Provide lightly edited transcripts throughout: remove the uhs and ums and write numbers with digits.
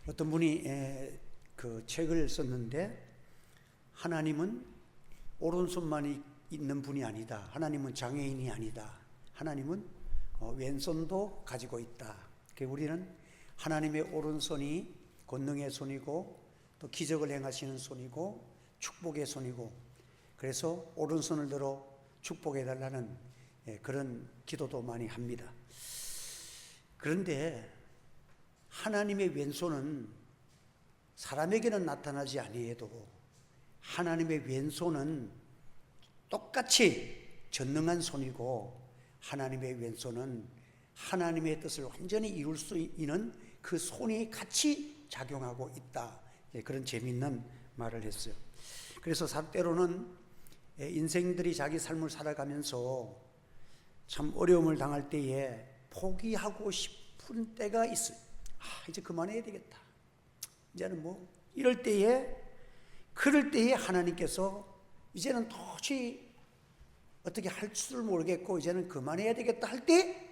어떤 분이 그 책을 썼는데, 하나님은 오른손만 있는 분이 아니다. 하나님은 장애인이 아니다. 하나님은 왼손도 가지고 있다. 우리는 하나님의 오른손이 권능의 손이고, 또 기적을 행하시는 손이고, 축복의 손이고, 그래서 오른손을 들어 축복해 달라는 그런 기도도 많이 합니다. 그런데 하나님의 왼손은 사람에게는 나타나지 아니해도 하나님의 왼손은 똑같이 전능한 손이고, 하나님의 왼손은 하나님의 뜻을 완전히 이룰 수 있는 그 손이 같이 작용하고 있다. 그런 재미있는 말을 했어요. 그래서 때로는 인생들이 자기 삶을 살아가면서 참 어려움을 당할 때에 포기하고 싶은 때가 있어요. 이제 그만해야 되겠다. 이제는 이럴 때에, 그럴 때에 하나님께서 이제는 도저히 어떻게 할 줄 모르겠고 이제는 그만해야 되겠다 할 때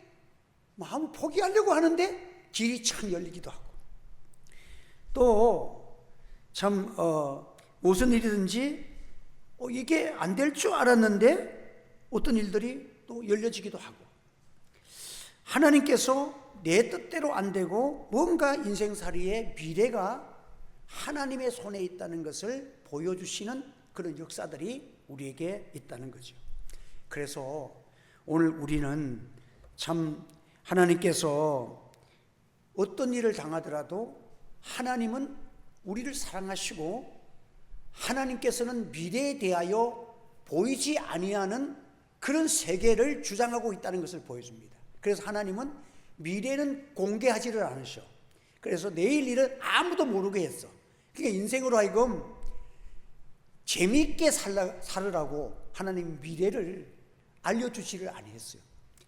마음 포기하려고 하는데 길이 참 열리기도 하고, 또 참 무슨 일이든지 이게 안 될 줄 알았는데 어떤 일들이 또 열려지기도 하고, 하나님께서 내 뜻대로 안 되고 뭔가 인생살이의 미래가 하나님의 손에 있다는 것을 보여주시는 그런 역사들이 우리에게 있다는 거죠. 그래서 오늘 우리는 참 하나님께서 어떤 일을 당하더라도 하나님은 우리를 사랑하시고, 하나님께서는 미래에 대하여 보이지 아니하는 그런 세계를 주장하고 있다는 것을 보여줍니다. 그래서 하나님은 미래는 공개하지를 않으셔. 그래서 내일 일은 아무도 모르게 했어. 그러니까 인생으로 하여금 재미있게 살으라고 하나님 미래를 알려주지를 아니했어요.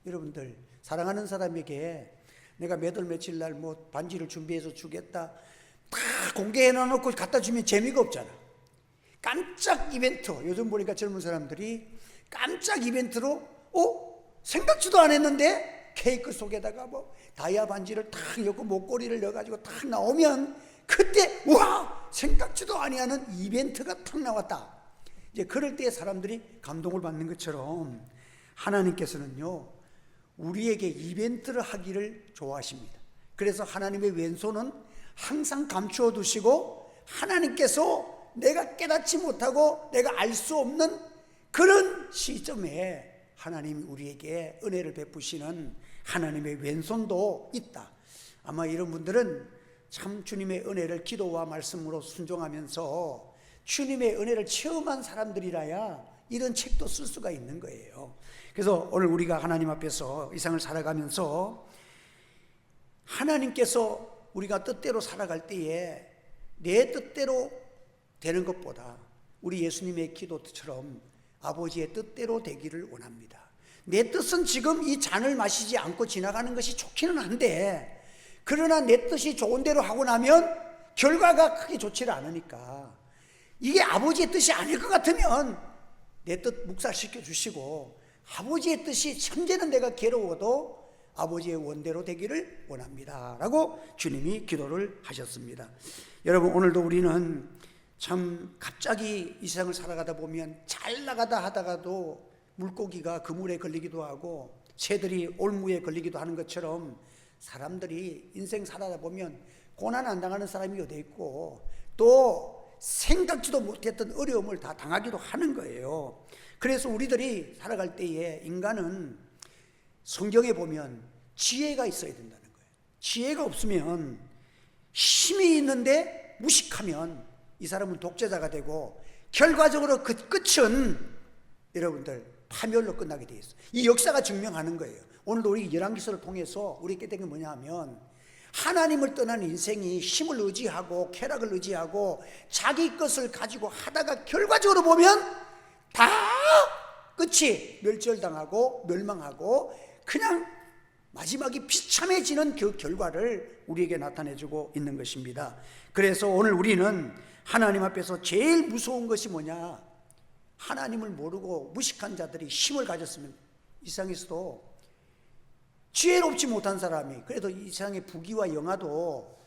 여러분들, 사랑하는 사람에게 내가 몇 월 며칠 날 반지를 준비해서 주겠다 다 공개해 놔놓고 갖다 주면 재미가 없잖아. 깜짝 이벤트, 요즘 보니까 젊은 사람들이 깜짝 이벤트로 생각지도 안 했는데 케이크 속에다가 다이아 반지를 탁 엮고 목걸이를 넣어가지고 탁 나오면 그때 와, 생각지도 아니하는 이벤트가 탁 나왔다. 이제 그럴 때 사람들이 감동을 받는 것처럼 하나님께서는요, 우리에게 이벤트를 하기를 좋아하십니다. 그래서 하나님의 왼손은 항상 감추어 두시고, 하나님께서 내가 깨닫지 못하고 내가 알 수 없는 그런 시점에 하나님이 우리에게 은혜를 베푸시는 하나님의 왼손도 있다. 아마 이런 분들은 참 주님의 은혜를 기도와 말씀으로 순종하면서 주님의 은혜를 체험한 사람들이라야 이런 책도 쓸 수가 있는 거예요. 그래서 오늘 우리가 하나님 앞에서 이 세상을 살아가면서 하나님께서 우리가 뜻대로 살아갈 때에 내 뜻대로 되는 것보다 우리 예수님의 기도처럼 아버지의 뜻대로 되기를 원합니다. 내 뜻은 지금 이 잔을 마시지 않고 지나가는 것이 좋기는 한데, 그러나 내 뜻이 좋은 대로 하고 나면 결과가 크게 좋지를 않으니까, 이게 아버지의 뜻이 아닐 것 같으면 내 뜻 묵살시켜 주시고, 아버지의 뜻이 현재는 내가 괴로워도 아버지의 원대로 되기를 원합니다 라고 주님이 기도를 하셨습니다. 여러분, 오늘도 우리는 참 갑자기 이 세상을 살아가다 보면 잘 나가다 하다가도 물고기가 그물에 걸리기도 하고 새들이 올무에 걸리기도 하는 것처럼, 사람들이 인생 살아다 보면 고난 안 당하는 사람이 어디 있고, 또 생각지도 못했던 어려움을 다 당하기도 하는 거예요. 그래서 우리들이 살아갈 때에 인간은 성경에 보면 지혜가 있어야 된다는 거예요. 지혜가 없으면, 힘이 있는데 무식하면 이 사람은 독재자가 되고, 결과적으로 그 끝은 여러분들 파멸로 끝나게 돼 있어요. 이 역사가 증명하는 거예요. 오늘도 우리 열왕기서를 통해서 우리 깨닫는 게 뭐냐 하면, 하나님을 떠난 인생이 힘을 의지하고 쾌락을 의지하고 자기 것을 가지고 하다가 결과적으로 보면 다 끝이 멸절당하고 멸망하고 그냥 마지막이 비참해지는 그 결과를 우리에게 나타내주고 있는 것입니다. 그래서 오늘 우리는 하나님 앞에서 제일 무서운 것이 뭐냐, 하나님을 모르고 무식한 자들이 힘을 가졌으면 이 세상에서도 지혜롭지 못한 사람이, 그래도 이 세상의 부귀와 영화도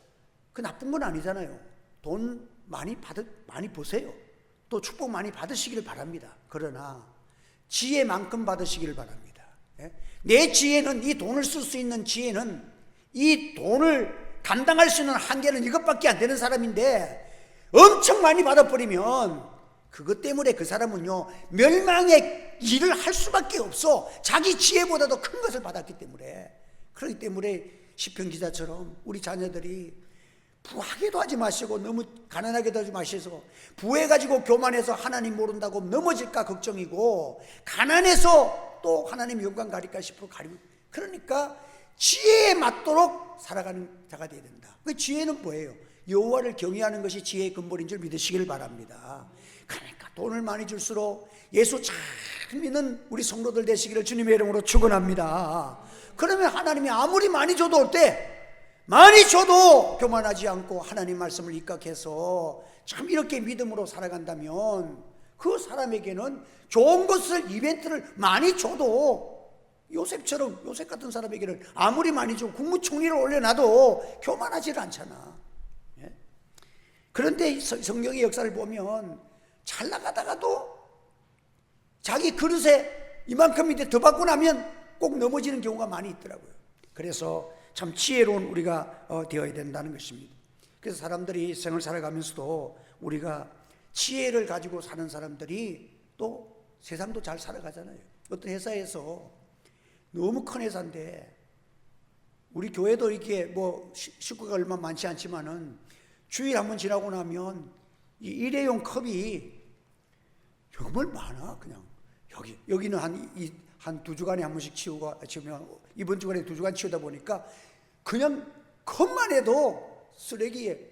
그 나쁜 건 아니잖아요. 돈 많이 버세요. 또 축복 많이 받으시기를 바랍니다. 그러나 지혜만큼 받으시기를 바랍니다. 내 지혜는, 이 돈을 쓸 수 있는 지혜는, 이 돈을 감당할 수 있는 한계는 이것밖에 안 되는 사람인데 엄청 많이 받아버리면 그것 때문에 그 사람은요 멸망의 일을 할 수밖에 없어. 자기 지혜보다도 큰 것을 받았기 때문에. 그렇기 때문에 시편 기자처럼 우리 자녀들이 부하게도 하지 마시고 너무 가난하게도 하지 마셔서, 부해가지고 교만해서 하나님 모른다고 넘어질까 걱정이고, 가난해서 또 하나님 영광 가릴까 싶어 가리고. 그러니까 지혜에 맞도록 살아가는 자가 되어야 된다. 그 지혜는 뭐예요? 여호와를 경외하는 것이 지혜의 근본인 줄 믿으시길 바랍니다. 그러니까 돈을 많이 줄수록 예수 잘 믿는 우리 성도들 되시기를 주님의 이름으로 축원합니다. 그러면 하나님이 아무리 많이 줘도 어때? 많이 줘도 교만하지 않고 하나님 말씀을 입각해서 참 이렇게 믿음으로 살아간다면 그 사람에게는 좋은 것을, 이벤트를 많이 줘도, 요셉처럼, 요셉 같은 사람에게는 아무리 많이 주고 국무총리를 올려놔도 교만하지를 않잖아. 그런데 성경의 역사를 보면 잘 나가다가도 자기 그릇에 이만큼인데 더 받고 나면 꼭 넘어지는 경우가 많이 있더라고요. 그래서 참 지혜로운 우리가 되어야 된다는 것입니다. 그래서 사람들이 생을 살아가면서도 우리가 지혜를 가지고 사는 사람들이 또 세상도 잘 살아가잖아요. 어떤 회사에서, 너무 큰 회사인데 우리 교회도 이렇게 뭐 식구가 얼마 많지 않지만은 주일 한번 지나고 나면 이 일회용 컵이 정말 많아. 그냥 여기는 한 두 주간에 한 번씩 치우면 이번 주간에 두 주간 치우다 보니까 그냥 컵만 해도 쓰레기에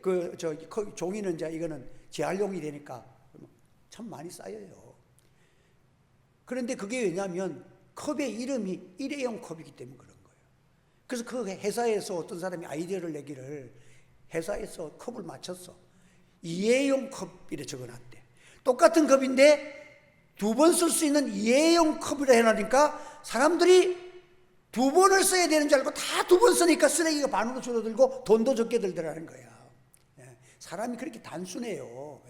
종이는 이제 이거는 재활용이 되니까 참 많이 쌓여요. 그런데 그게 왜냐하면 컵의 이름이 일회용 컵이기 때문에 그런 거예요. 그래서 그 회사에서 어떤 사람이 아이디어를 내기를, 회사에서 컵을 맞췄어. 일회용 컵 이래 적어놨대. 똑같은 컵인데 두 번 쓸 수 있는 일회용 컵이라 해놓으니까 사람들이 두 번을 써야 되는 줄 알고 다 두 번 쓰니까 쓰레기가 반으로 줄어들고 돈도 적게 들더라는 거야. 사람이 그렇게 단순해요.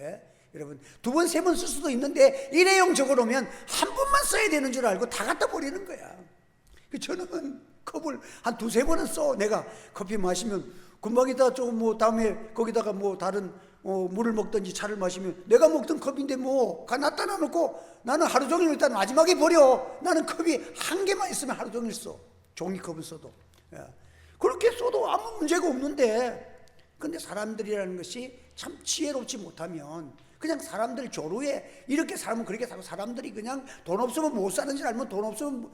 여러분, 두 번, 세 번 쓸 수도 있는데 일회용 적어놓으면 한 번만 써야 되는 줄 알고 다 갖다 버리는 거야. 저는 컵을 한 두세 번은 써. 내가 커피 마시면 금방 있다가 조금 뭐 다음에 거기다가 뭐 다른 물을 먹든지 차를 마시면 내가 먹던 컵인데 뭐 갖다 놔놓고 나는 하루 종일 일단 마지막에 버려. 나는 컵이 한 개만 있으면 하루 종일 써. 종이컵을 써도. 그렇게 써도 아무 문제가 없는데, 근데 사람들이라는 것이 참 지혜롭지 못하면 그냥 사람들 조루에 이렇게 살면 그렇게 살고, 사람들이 그냥 돈 없으면 못 사는 줄 알면 돈 없으면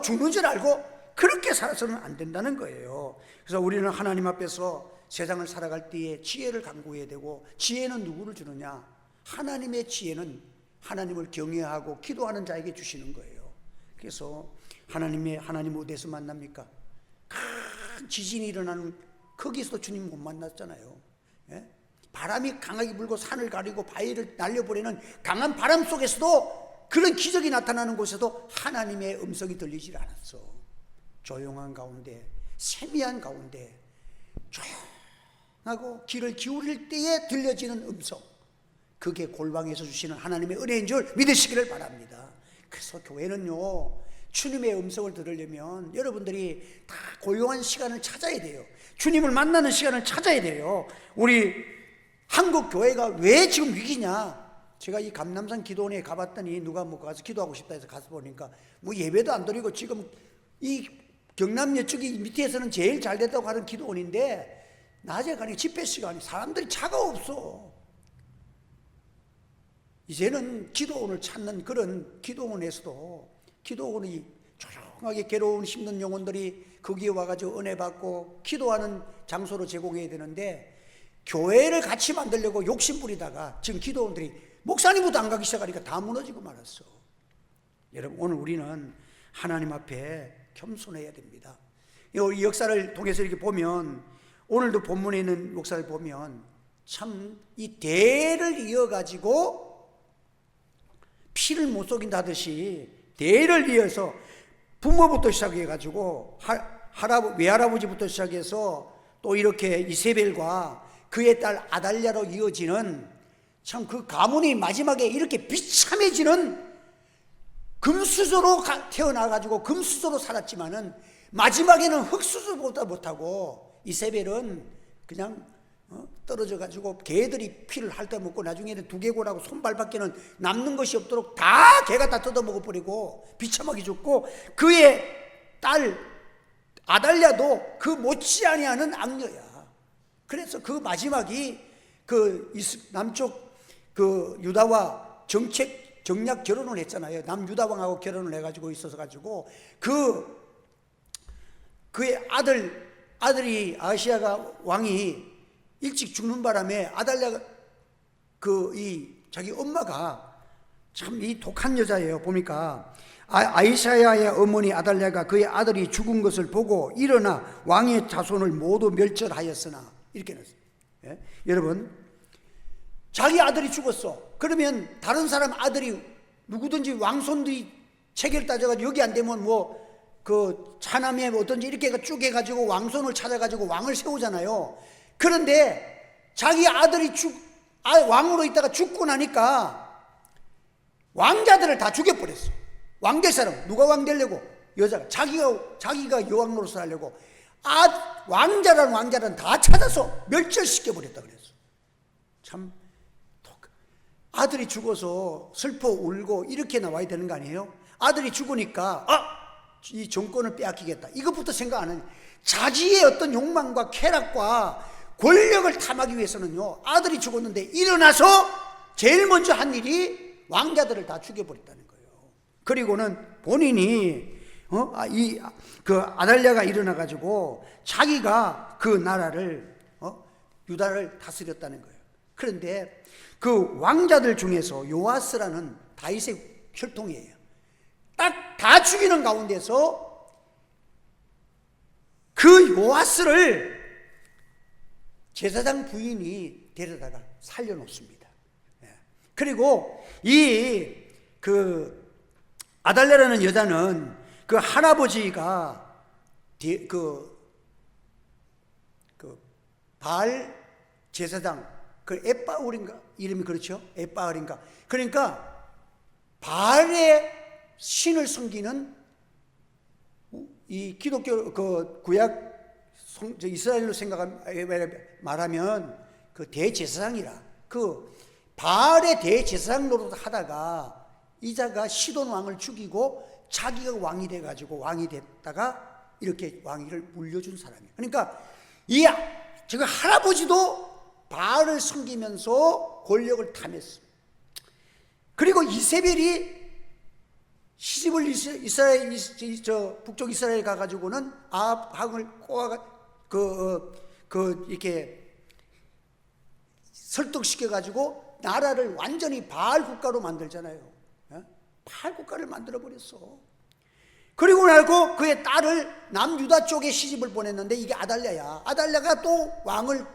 죽는 줄 알고 그렇게 살아서는 안 된다는 거예요. 그래서 우리는 하나님 앞에서 세상을 살아갈 때에 지혜를 간구해야 되고, 지혜는 누구를 주느냐? 하나님의 지혜는 하나님을 경외하고 기도하는 자에게 주시는 거예요. 그래서 하나님 어디에서 만납니까? 큰 지진이 일어나는 거기서도 주님 못 만났잖아요. 바람이 강하게 불고 산을 가리고 바위를 날려버리는 강한 바람 속에서도, 그런 기적이 나타나는 곳에도 하나님의 음성이 들리질 않았어. 조용한 가운데, 세미한 가운데, 조용하고 귀를 기울일 때에 들려지는 음성, 그게 골방에서 주시는 하나님의 은혜인 줄 믿으시기를 바랍니다. 그래서 교회는요, 주님의 음성을 들으려면 여러분들이 다 고요한 시간을 찾아야 돼요. 주님을 만나는 시간을 찾아야 돼요. 우리 한국 교회가 왜 지금 위기냐? 제가 이 감남산 기도원에 가봤더니 누가 뭐 가서 기도하고 싶다 해서 가서 보니까 뭐 예배도 안 드리고, 지금 이 경남역 쪽이 밑에서는 제일 잘 됐다고 하는 기도원인데 낮에 가니 집회 시간이 사람들이 차가 없어. 이제는 기도원을 찾는 그런 기도원에서도, 기도원이 조용하게 괴로운 힘든 영혼들이 거기에 와가지고 은혜 받고 기도하는 장소로 제공해야 되는데, 교회를 같이 만들려고 욕심 부리다가 지금 기도원들이 목사님부터 안 가기 시작하니까 다 무너지고 말았어. 여러분, 오늘 우리는 하나님 앞에 겸손해야 됩니다. 이 역사를 통해서 이렇게 보면, 오늘도 본문에 있는 역사를 보면 참 이 대를 이어가지고 피를 못 속인다듯이 대를 이어서 부모부터 시작해가지고 외할아버지부터 시작해서 또 이렇게 이세벨과 그의 딸 아달랴로 이어지는 참 그 가문이 마지막에 이렇게 비참해지는, 금수저로 태어나가지고 금수저로 살았지만은 마지막에는 흙수저보다 못하고 이세벨은 그냥 떨어져가지고 개들이 피를 핥아 먹고 나중에는 두개골하고 손발밖에는 남는 것이 없도록 다 개가 다 뜯어먹어버리고 비참하게 죽고, 그의 딸 아달랴도 그 못지아니하는 악녀야. 그래서 그 마지막이 그 남쪽 그 유다와 정략 결혼을 했잖아요. 남유다왕하고 결혼을 해가지고 있어서 가지고 그의 아들이 아시아가 왕이 일찍 죽는 바람에 아달랴가 자기 엄마가 참 이 독한 여자예요. 보니까 아이사야의 어머니 아달랴가 그의 아들이 죽은 것을 보고 일어나 왕의 자손을 모두 멸절하였으나, 이렇게 했어요. 예? 여러분, 자기 아들이 죽었어. 그러면 다른 사람 아들이 누구든지 왕손들이 체계를 따져가지고 여기 안 되면 그 차남에 어떤지 이렇게 쭉 해가지고 왕손을 찾아가지고 왕을 세우잖아요. 그런데 자기 아들이 왕으로 있다가 죽고 나니까 왕자들을 다 죽여버렸어. 왕 될 사람, 누가 왕 되려고? 여자가. 자기가 여왕으로서 하려고 왕자란 다 찾아서 멸절시켜버렸다 그랬어. 참, 아들이 죽어서 슬퍼 울고 이렇게 나와야 되는 거 아니에요? 아들이 죽으니까 이 정권을 빼앗기겠다, 이것부터 생각 안 하냐. 자기의 어떤 욕망과 쾌락과 권력을 탐하기 위해서는요, 아들이 죽었는데 일어나서 제일 먼저 한 일이 왕자들을 다 죽여버렸다는 거예요. 그리고는 본인이 그 아달랴가 일어나가지고 자기가 그 나라를 유다를 다스렸다는 거예요. 그런데 그 왕자들 중에서 요아스라는 다윗의 혈통이에요. 딱 다 죽이는 가운데서 그 요아스를 제사장 부인이 데려다가 살려놓습니다. 그리고 그 아달랴라는 여자는 그 할아버지가 바알 제사장, 그 에빠울인가? 이름이 그렇죠? 에빠울인가? 그러니까 바알의 신을 섬기는, 이 기독교 그 구약 이스라엘로 말하면 그 대제사장이라, 그 바알의 대제사장 노릇을 하다가 이자가 시돈 왕을 죽이고 자기가 왕이 돼가지고 왕이 됐다가 이렇게 왕위를 물려준 사람이에요. 그러니까 지금 할아버지도 바알을 섬기면서 권력을 탐했어. 그리고 이세벨이 시집을 북쪽 이스라엘 가가지고는 아합을 꼬아가 이렇게 설득시켜가지고 나라를 완전히 바알 국가로 만들잖아요. 바알 국가를 만들어 버렸어. 그리고 나고 그의 딸을 남유다 쪽에 시집을 보냈는데 이게 아달랴야. 아달랴가 또 왕을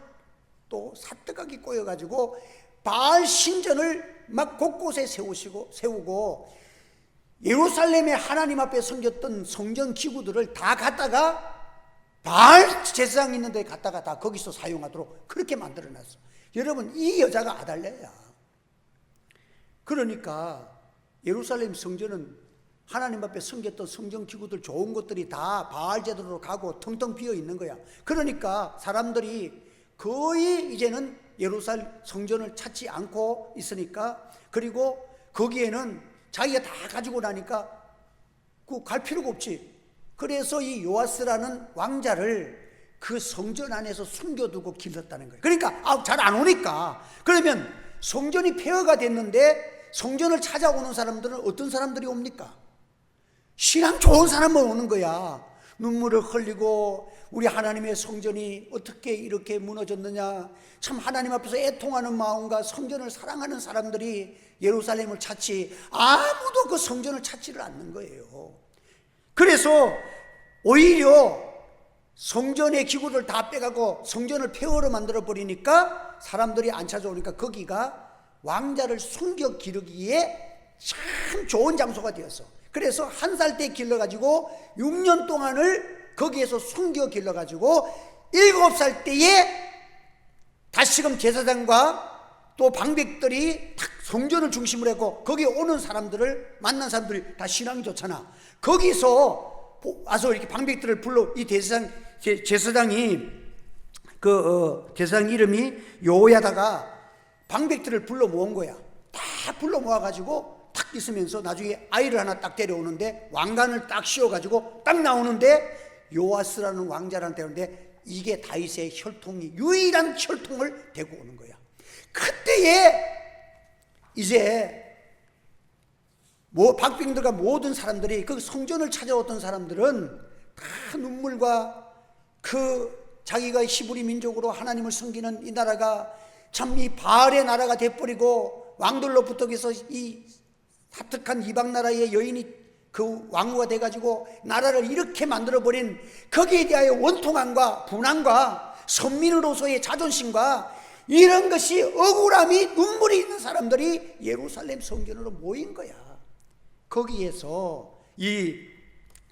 또 사뜨하게 꼬여가지고 바알 신전을 막 곳곳에 세우고 예루살렘에 하나님 앞에 섬겼던 성전 기구들을 다 갖다가 바알 제사장 있는 데 갖다가 다 거기서 사용하도록 그렇게 만들어놨어. 여러분, 이 여자가 아달랴야. 그러니까 예루살렘 성전은 하나님 앞에 섬겼던 성전 기구들, 좋은 것들이 다 바알 제도로 가고 텅텅 비어 있는 거야. 그러니까 사람들이 거의 이제는 예루살렘 성전을 찾지 않고 있으니까, 그리고 거기에는 자기가 다 가지고 나니까 갈 필요가 없지. 그래서 이 요아스라는 왕자를 그 성전 안에서 숨겨두고 길렀다는 거예요. 그러니까 잘 안 오니까. 그러면 성전이 폐허가 됐는데 성전을 찾아오는 사람들은 어떤 사람들이 옵니까? 신앙 좋은 사람만 오는 거야. 눈물을 흘리고 우리 하나님의 성전이 어떻게 이렇게 무너졌느냐, 참 하나님 앞에서 애통하는 마음과 성전을 사랑하는 사람들이 예루살렘을 찾지, 아무도 그 성전을 찾지를 않는 거예요. 그래서 오히려 성전의 기구를 다 빼가고 성전을 폐허로 만들어 버리니까 사람들이 안 찾아오니까 거기가 왕자를 숨겨 기르기에 참 좋은 장소가 되었어. 그래서 한 살 때 길러가지고 6년 동안을 거기에서 숨겨 길러가지고 7살 때에 다시금 제사장과 또 방백들이 탁 성전을 중심으로 했고 거기 오는 사람들을 만난 사람들이 다 신앙이 좋잖아. 거기서 와서 이렇게 방백들을 불러 이 제사장이 제사장 이름이 요야다가 방백들을 불러 모은 거야. 다 불러 모아가지고 탁 있으면서 나중에 아이를 하나 딱 데려오는데 왕관을 딱 씌워가지고 딱 나오는데 요아스라는 왕자한테 오는데 이게 다윗의 혈통이 유일한 혈통을 데리고 오는 거야. 그때에 이제 박빙들과 모든 사람들이 그 성전을 찾아왔던 사람들은 다 눈물과 자기가 히브리 민족으로 하나님을 섬기는 이 나라가 참 이 바알의 나라가 돼버리고 왕들로부터 해서 이 사특한 이방 나라의 여인이 그 왕후가 돼가지고 나라를 이렇게 만들어버린 거기에 대하여 원통함과 분함과 선민으로서의 자존심과 이런 것이 억울함이 눈물이 있는 사람들이 예루살렘 성전으로 모인 거야. 거기에서 이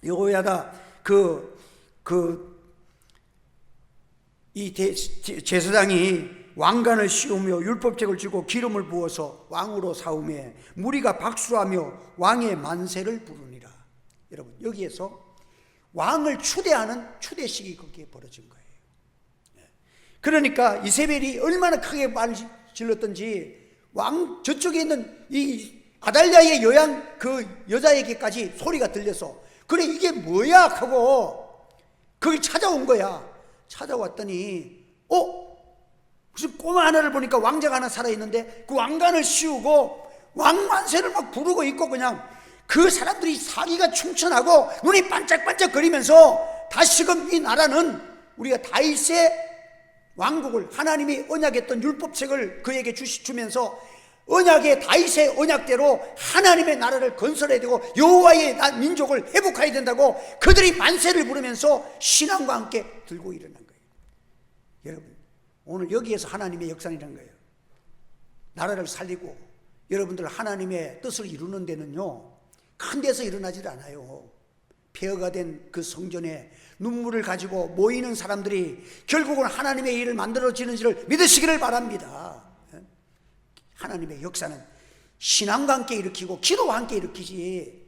여호야다 이 제사장이 왕관을 씌우며 율법책을 주고 기름을 부어서 왕으로 사오매 무리가 박수하며 왕의 만세를 부르니라. 여러분 여기에서 왕을 추대하는 추대식이 거기에 벌어진 거예요. 그러니까 이세벨이 얼마나 크게 말을 질렀던지 저쪽에 있는 이 아달랴의 여자에게까지 소리가 들려서 그래 이게 뭐야 하고 거기 찾아온 거야. 찾아왔더니 무슨 꼬마 하나를 보니까 왕자가 하나 살아있는데 그 왕관을 씌우고 왕만세를 막 부르고 있고 그냥 그 사람들이 사기가 충천하고 눈이 반짝반짝 거리면서 다시금 이 나라는 우리가 다윗의 왕국을 하나님이 언약했던 율법책을 그에게 주면서 언약의 다윗의 언약대로 하나님의 나라를 건설해야 되고 여호와의 민족을 회복해야 된다고 그들이 만세를 부르면서 신앙과 함께 들고 일어난 거예요. 여러분 오늘 여기에서 하나님의 역사는 이런 거예요. 나라를 살리고 여러분들 하나님의 뜻을 이루는 데는요 큰 데서 일어나질 않아요. 폐허가 된 그 성전에 눈물을 가지고 모이는 사람들이 결국은 하나님의 일을 만들어지는지를 믿으시기를 바랍니다. 하나님의 역사는 신앙과 함께 일으키고 기도와 함께 일으키지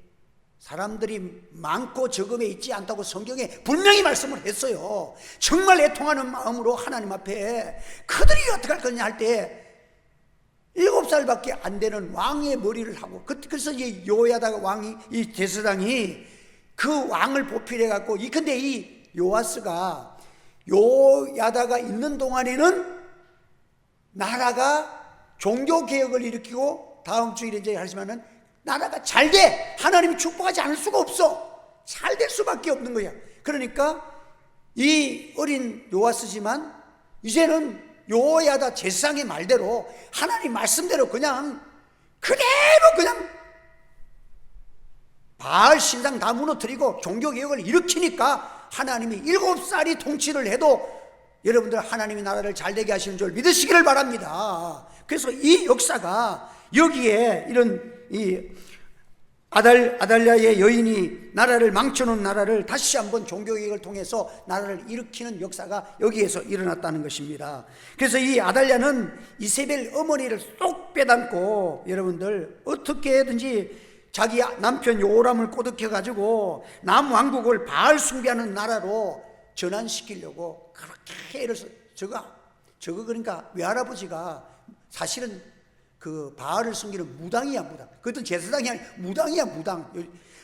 사람들이 많고 적음에 있지 않다고 성경에 분명히 말씀을 했어요. 정말 애통하는 마음으로 하나님 앞에 그들이 어떻게 할 거냐 할 때 7살밖에 안 되는 왕의 머리를 하고 그래서 이 요야다가 왕이 이 제사장이 그 왕을 보필해 갖고 근데 이 요아스가 요야다가 있는 동안에는 나라가 종교개혁을 일으키고 다음 주일에 이제 하지만은 나라가 잘 돼. 하나님이 축복하지 않을 수가 없어. 잘 될 수밖에 없는 거야. 그러니까 이 어린 요아스지만 이제는 요야다 제사장의 말대로 하나님 말씀대로 그냥 그대로 그냥 바알 신상 다 무너뜨리고 종교개혁을 일으키니까 하나님이 7살이 통치를 해도 여러분들 하나님의 나라를 잘되게 하시는 줄 믿으시기를 바랍니다. 그래서 이 역사가 여기에 이런 이 아달랴의 여인이 나라를 망쳐놓은 나라를 다시 한번 종교개혁을 통해서 나라를 일으키는 역사가 여기에서 일어났다는 것입니다. 그래서 이 아달랴는 이세벨 어머니를 쏙 빼닮고 여러분들 어떻게든지 자기 남편 요람을 꼬드겨가지고 남왕국을 바알 숭배하는 나라로 전환시키려고 그렇게 애를 써. 저거 그러니까 외할아버지가 사실은 그 바알을 숨기는 무당이야, 무당. 그것은 제사장이 아니라 무당이야, 무당.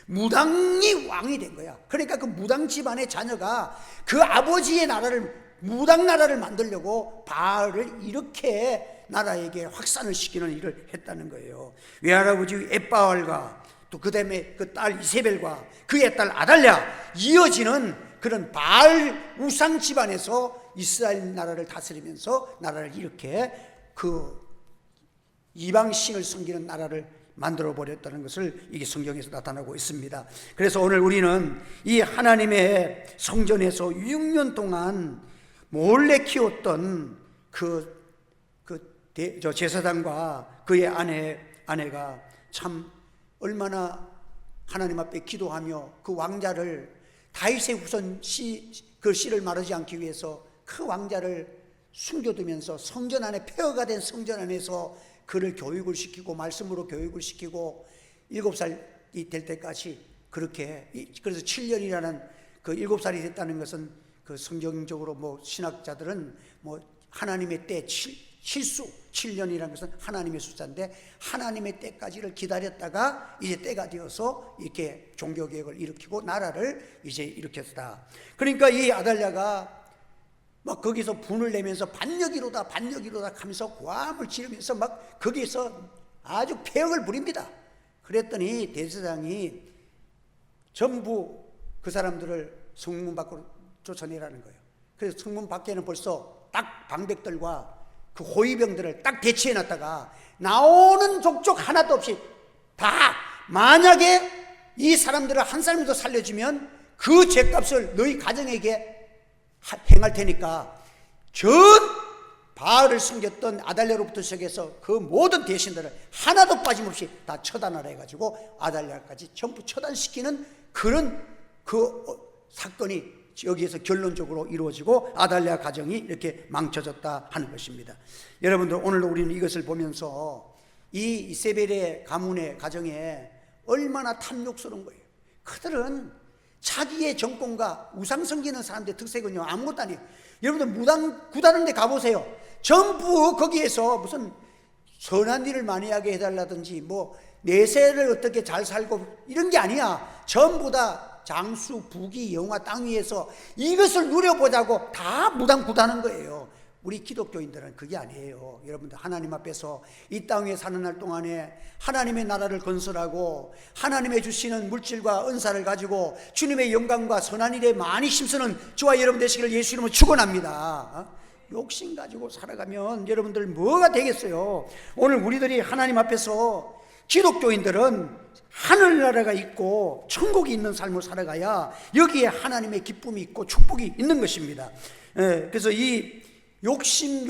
무당이 왕이 된 거야. 그러니까 그 무당 집안의 자녀가 그 아버지의 나라를, 무당 나라를 만들려고 바알을 이렇게 나라에게 확산을 시키는 일을 했다는 거예요. 외할아버지 엣바알과 또 그 다음에 그 딸 이세벨과 그의 딸 아달랴 이어지는 그런 바알 우상 집안에서 이스라엘 나라를 다스리면서 나라를 이렇게 그 이방신을 섬기는 나라를 만들어 버렸다는 것을 이게 성경에서 나타나고 있습니다. 그래서 오늘 우리는 이 하나님의 성전에서 6년 동안 몰래 키웠던 저 제사장과 그의 아내가 참 얼마나 하나님 앞에 기도하며 그 왕자를 다윗의 후손 그 씨를 마르지 않기 위해서 그 왕자를 숨겨두면서 성전 안에, 폐허가 된 성전 안에서 그를 교육을 시키고 말씀으로 교육을 시키고 7살이 될 때까지 그렇게, 그래서 7년이라는 그 7살이 됐다는 것은 그 성경적으로 뭐 신학자들은 뭐 하나님의 때 실수 7년이라는 것은 하나님의 숫자인데 하나님의 때까지를 기다렸다가 이제 때가 되어서 이렇게 종교개혁을 일으키고 나라를 이제 일으켰다. 그러니까 이 아달랴가 막 거기서 분을 내면서 반역이로다 반역이로다 하면서 고함을 지르면서 막 거기서 아주 폐역을 부립니다. 그랬더니 대제사장이 전부 그 사람들을 성문 밖으로 쫓아내라는 거예요. 그래서 성문 밖에는 벌써 딱 방백들과 그 호위병들을 딱 배치해 놨다가 나오는 족족 하나도 없이 다, 만약에 이 사람들을 한 사람이라도 살려주면 그 죄값을 너희 가정에게 행할 테니까 전 바알을 숨겼던 아달랴로부터 시작해서 그 모든 대신들을 하나도 빠짐없이 다 처단하라 해가지고 아달랴까지 전부 처단시키는 그런 그 사건이 여기에서 결론적으로 이루어지고 아달랴 가정이 이렇게 망쳐졌다 하는 것입니다. 여러분들, 오늘 우리는 이것을 보면서 이 이세벨의 가문의 가정에 얼마나 탐욕스러운 거예요. 그들은 자기의 정권과 우상 섬기는 사람들의 특색은요, 아무것도 아니에요. 여러분들 무당 구다는 데 가보세요. 전부 거기에서 무슨 선한 일을 많이 하게 해달라든지 뭐 내세를 어떻게 잘 살고 이런 게 아니야. 전부 다 장수, 부귀, 영화 땅 위에서 이것을 누려보자고 다 무당구다는 거예요. 우리 기독교인들은 그게 아니에요. 여러분들, 하나님 앞에서 이 땅 위에 사는 날 동안에 하나님의 나라를 건설하고 하나님의 주시는 물질과 은사를 가지고 주님의 영광과 선한 일에 많이 힘쓰는 저와 여러분 되시기를 예수 이름으로 축원합니다. 욕심 가지고 살아가면 여러분들 뭐가 되겠어요? 오늘 우리들이 하나님 앞에서, 기독교인들은 하늘나라가 있고 천국이 있는 삶을 살아가야 여기에 하나님의 기쁨이 있고 축복이 있는 것입니다. 그래서 이 욕심,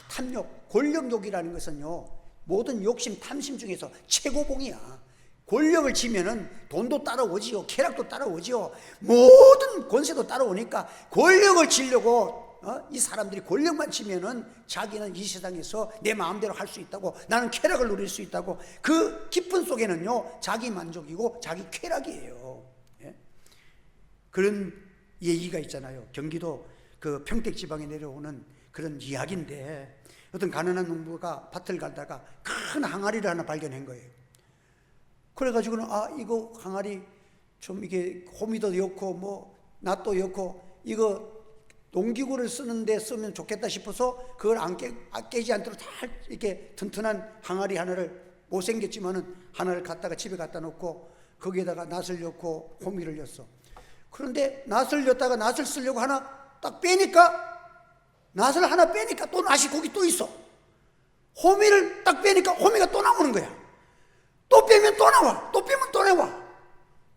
탐욕, 권력욕이라는 것은요, 모든 욕심, 탐심 중에서 최고봉이야. 권력을 지면은 돈도 따라오지요, 쾌락도 따라오지요, 모든 권세도 따라오니까 권력을 지려고 이 사람들이 권력만 지면은 자기는 이 세상에서 내 마음대로 할 수 있다고, 나는 쾌락을 누릴 수 있다고, 그 기쁨 속에는요 자기 만족이고 자기 쾌락이에요. 예? 그런 얘기가 있잖아요. 경기도 그 평택 지방에 내려오는 그런 이야기인데, 어떤 가난한 농부가 밭을 가다가 큰 항아리를 하나 발견한 거예요. 그래가지고는 이거 항아리 좀 이게 호미도 넣고 뭐 낫도 넣고 이거 농기구를 쓰는데 쓰면 좋겠다 싶어서 그걸 안 깨지 않도록 잘 이렇게 튼튼한 항아리 하나를, 못생겼지만은 하나를 갖다가 집에 갖다 놓고 거기에다가 낫을 넣고 호미를 넣었어. 그런데 낫을 넣었다가 낫을 쓰려고 하나 딱 빼니까, 낫을 하나 빼니까 또 낫이 거기 또 있어. 호미를 딱 빼니까 호미가 또 나오는 거야. 또 빼면 또 나와, 또 빼면 또 나와.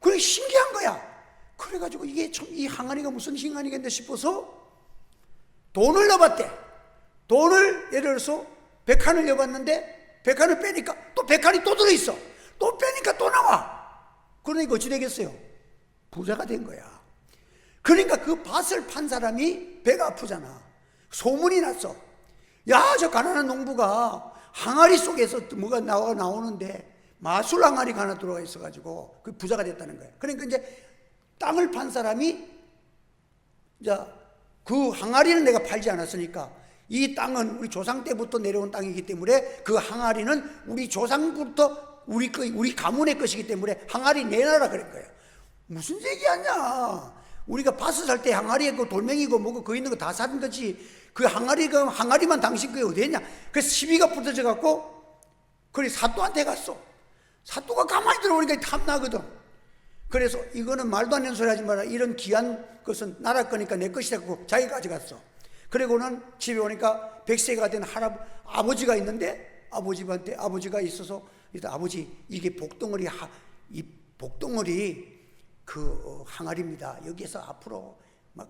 그게 신기한 거야. 그래가지고 이게 참, 이 항아리가 무슨 항아리겠는데 싶어서 돈을 넣어봤대. 돈을 예를 들어서 100칸을 넣어봤는데 100칸을 빼니까 또 100칸이 또 들어있어. 또 빼니까 또 나와. 그러니까 어찌 되겠어요? 부자가 된 거야. 그러니까 그 밭을 판 사람이 배가 아프잖아. 소문이 났어. 야, 저 가난한 농부가 항아리 속에서 뭐가 나오는데 마술 항아리가 하나 들어가 있어가지고 그 부자가 됐다는 거야. 그러니까 이제 땅을 판 사람이, 자, 그 항아리는 내가 팔지 않았으니까 이 땅은 우리 조상 때부터 내려온 땅이기 때문에 그 항아리는 우리 조상부터 우리 가문의 것이기 때문에 항아리 내놔라 그런 거예요. 무슨 얘기하냐? 우리가 밭을 살 때 항아리에 그 돌멩이고 뭐고 그 있는 거 다 사는 거지. 그 항아리만 당신 그게 어디냐? 그래서 시비가 붙어져 갖고 그래 사또한테 갔어. 사또가 가만히 들어오니까 탐나거든. 그래서 이거는 말도 안 되는 소리 하지 마라. 이런 귀한 것은 나라 거니까 내 것이라고 자기가 가져갔어. 그리고는 집에 오니까 100세가 된 아버지가 있는데 아버지가 있어서 아버지 이게 복덩어리 이 복덩어리 그 항아리입니다. 여기에서 앞으로 막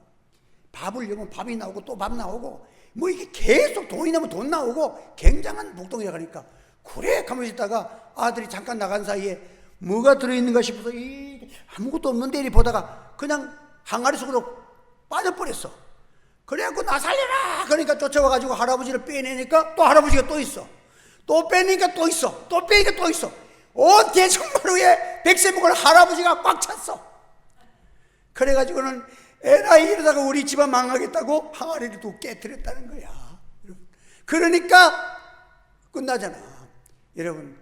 밥을 넣으면 밥이 나오고 또 밥 나오고 뭐 이게 계속 돈이 나면 돈 나오고 굉장한 복덩어리가 가니까 그래 가만히 있다가 아들이 잠깐 나간 사이에 뭐가 들어있는가 싶어서 아무것도 없는데 이리 보다가 그냥 항아리 속으로 빠져버렸어. 그래갖고 나 살려라 그러니까 쫓아와가지고 할아버지를 빼내니까 또 할아버지가 또 있어. 또 빼니까 또 있어. 또 빼니까 또 있어. 온 대청마루에 백세목을 할아버지가 꽉 찼어. 그래가지고는 에라이 이러다가 우리 집안 망하겠다고 항아리를 또 깨뜨렸다는 거야. 그러니까 끝나잖아. 여러분,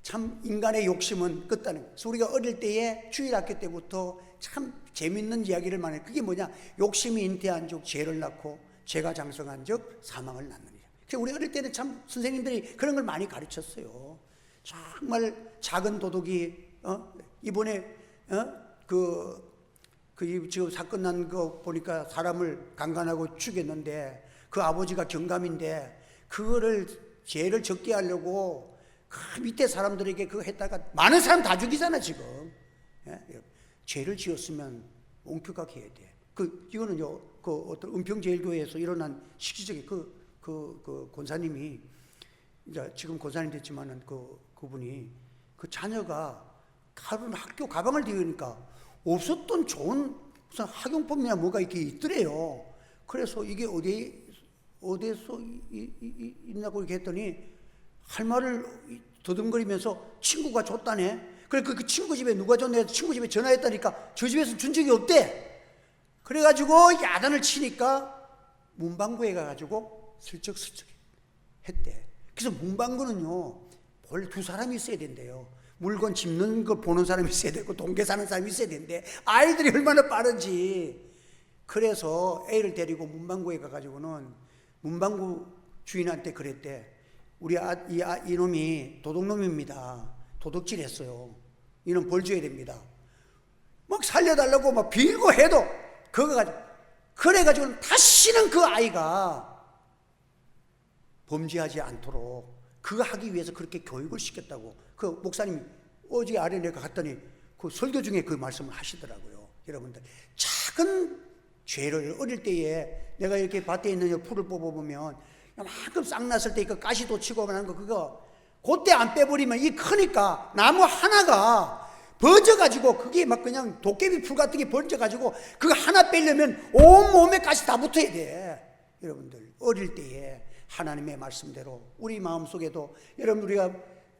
참 인간의 욕심은 끝다는 거예요. 그래서 우리가 어릴 때에 주일학교 때부터 참 재밌는 이야기를 많이 해요. 그게 뭐냐? 욕심이 잉태한 즉 죄를 낳고 죄가 장성한 즉 사망을 낳느니라. 그래서 우리 어릴 때는 참 선생님들이 그런 걸 많이 가르쳤어요. 정말 작은 도둑이 이번에 지금 사건 난 거 보니까 사람을 강간하고 죽였는데 그 아버지가 경감인데 그거를 죄를 적게 하려고 그 밑에 사람들에게 그거 했다가 많은 사람 다 죽이잖아 지금. 예? 죄를 지었으면 엄격하게 해야 돼. 이거는요 어떤 은평제일교회에서 일어난 시기적인 그 권사님이 이제 지금 권사님 됐지만은 그분이 그 자녀가 하루는 학교 가방을 들으니까 없었던 좋은 무슨 학용법이나 뭐가 이렇게 있더래요. 그래서 이게 어디에서 있냐고 이렇게 했더니 할 말을 더듬거리면서 친구가 줬다네. 그래 그 친구 집에 누가 줬네? 친구 집에 전화했다니까 저 집에서 준 적이 없대. 그래가지고 야단을 치니까 문방구에 가가지고 슬쩍 했대. 그래서 문방구는요 원래 두 사람이 있어야 된대요. 물건 집는 거 보는 사람이 있어야 되고 동계 사는 사람이 있어야 되는데 아이들이 얼마나 빠른지. 그래서 애를 데리고 문방구에 가가지고는 문방구 주인한테 그랬대. 우리 이놈이 도둑놈입니다. 도둑질 했어요. 이놈 벌 줘야 됩니다. 막 살려달라고 막 빌고 해도 그거 가지고 그래가지고 다시는 그 아이가 범죄하지 않도록 그거 하기 위해서 그렇게 교육을 시켰다고 그 목사님이 어제 아래 내가 갔더니 그 설교 중에 그 말씀을 하시더라고요. 여러분들 작은 죄를 어릴 때에 내가 이렇게 밭에 있는 풀을 뽑아보면 이만큼 싹 났을 때 그 가시도 치고 하는 거 그거 그때 안 빼버리면 이 크니까 나무 하나가 번져가지고 그게 막 그냥 도깨비 풀 같은 게 번져가지고 그거 하나 빼려면 온 몸에 가시 다 붙어야 돼. 여러분들 어릴 때에 하나님의 말씀대로 우리 마음속에도 여러분 우리가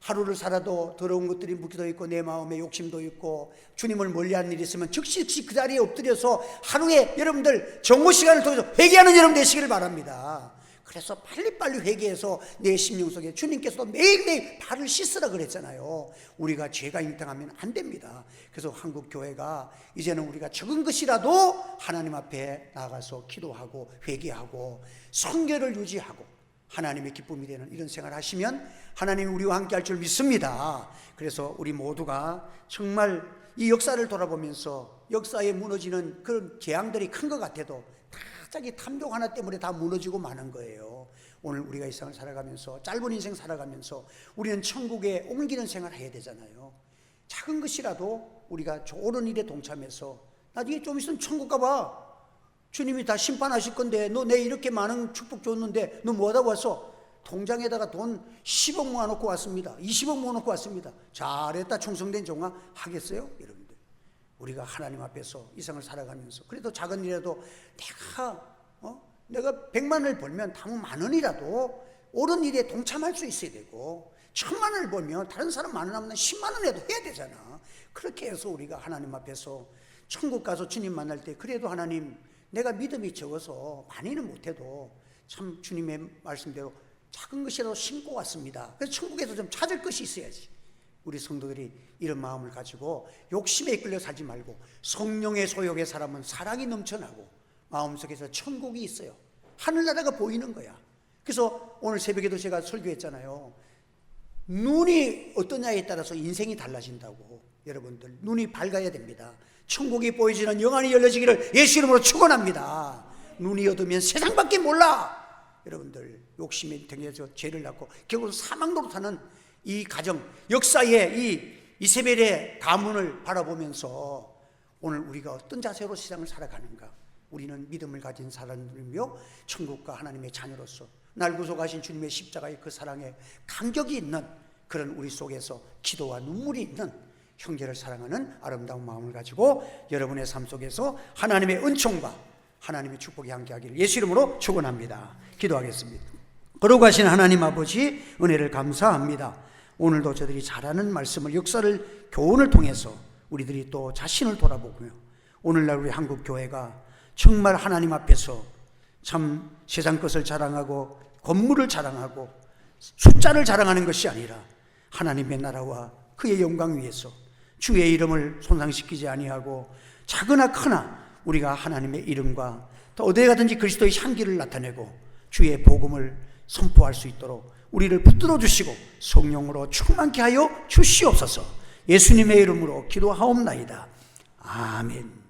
하루를 살아도 더러운 것들이 묻기도 있고 내 마음에 욕심도 있고 주님을 멀리하는 일이 있으면 즉시 그 자리에 엎드려서 하루에 여러분들 정오 시간을 통해서 회개하는 여러분 되시기를 바랍니다. 그래서 빨리빨리 회개해서 내 심령 속에 주님께서도 매일매일 발을 씻으라 그랬잖아요. 우리가 죄가 잉탕하면 안 됩니다. 그래서 한국교회가 이제는 우리가 적은 것이라도 하나님 앞에 나가서 기도하고 회개하고 성결을 유지하고 하나님의 기쁨이 되는 이런 생활을 하시면 하나님이 우리와 함께 할 줄 믿습니다. 그래서 우리 모두가 정말 이 역사를 돌아보면서 역사에 무너지는 그런 재앙들이 큰 것 같아도 다 자기 탐욕 하나 때문에 다 무너지고 마는 거예요. 오늘 우리가 이 세상을 살아가면서 짧은 인생 살아가면서 우리는 천국에 옮기는 생활을 해야 되잖아요. 작은 것이라도 우리가 옳은 일에 동참해서 나중에 좀 있으면 천국 가봐. 주님이 다 심판하실 건데 너 내 이렇게 많은 축복 줬는데 너 뭐하다 왔어? 통장에다가 돈 10억 모아놓고 왔습니다. 20억 모아놓고 왔습니다. 잘했다 충성된 종아 하겠어요? 여러분들 우리가 하나님 앞에서 이 세상을 살아가면서 그래도 작은 일이라도 내가 100만을 벌면 당무 10,000원이라도 옳은 일에 동참할 수 있어야 되고 1,000,000원을 벌면 다른 사람 10,000원 하면 10만원이라도 해야 되잖아. 그렇게 해서 우리가 하나님 앞에서 천국 가서 주님 만날 때 그래도 하나님 내가 믿음이 적어서 많이는 못해도 참 주님의 말씀대로 작은 것이라도 신고 왔습니다. 그래서 천국에서 좀 찾을 것이 있어야지. 우리 성도들이 이런 마음을 가지고 욕심에 이끌려 살지 말고 성령의 소욕의 사람은 사랑이 넘쳐나고 마음속에서 천국이 있어요. 하늘나라가 보이는 거야. 그래서 오늘 새벽에도 제가 설교했잖아요. 눈이 어떠냐에 따라서 인생이 달라진다고. 여러분들 눈이 밝아야 됩니다. 천국이 보이지는 영안이 열려지기를 예수 이름으로 축원합니다. 눈이 어두면 세상밖에 몰라. 여러분들 욕심에 등해서 죄를 낳고 결국 사망 노릇하는 이 가정 역사의 이 이세벨의 가문을 바라보면서 오늘 우리가 어떤 자세로 세상을 살아가는가. 우리는 믿음을 가진 사람들이며 천국과 하나님의 자녀로서 날 구속하신 주님의 십자가의 그 사랑에 감격이 있는 그런 우리 속에서 기도와 눈물이 있는 형제를 사랑하는 아름다운 마음을 가지고 여러분의 삶 속에서 하나님의 은총과 하나님의 축복이 함께하기를 예수 이름으로 축원합니다. 기도하겠습니다. 거룩하신 하나님 아버지, 은혜를 감사합니다. 오늘도 저들이 잘하는 말씀을, 역사를, 교훈을 통해서 우리들이 또 자신을 돌아보고요, 오늘날 우리 한국교회가 정말 하나님 앞에서 참 세상 것을 자랑하고 건물을 자랑하고 숫자를 자랑하는 것이 아니라 하나님의 나라와 그의 영광 위에서 주의 이름을 손상시키지 아니하고 작으나 크나 우리가 하나님의 이름과 또 어디에 가든지 그리스도의 향기를 나타내고 주의 복음을 선포할 수 있도록 우리를 붙들어 주시고 성령으로 충만케 하여 주시옵소서. 예수님의 이름으로 기도하옵나이다. 아멘.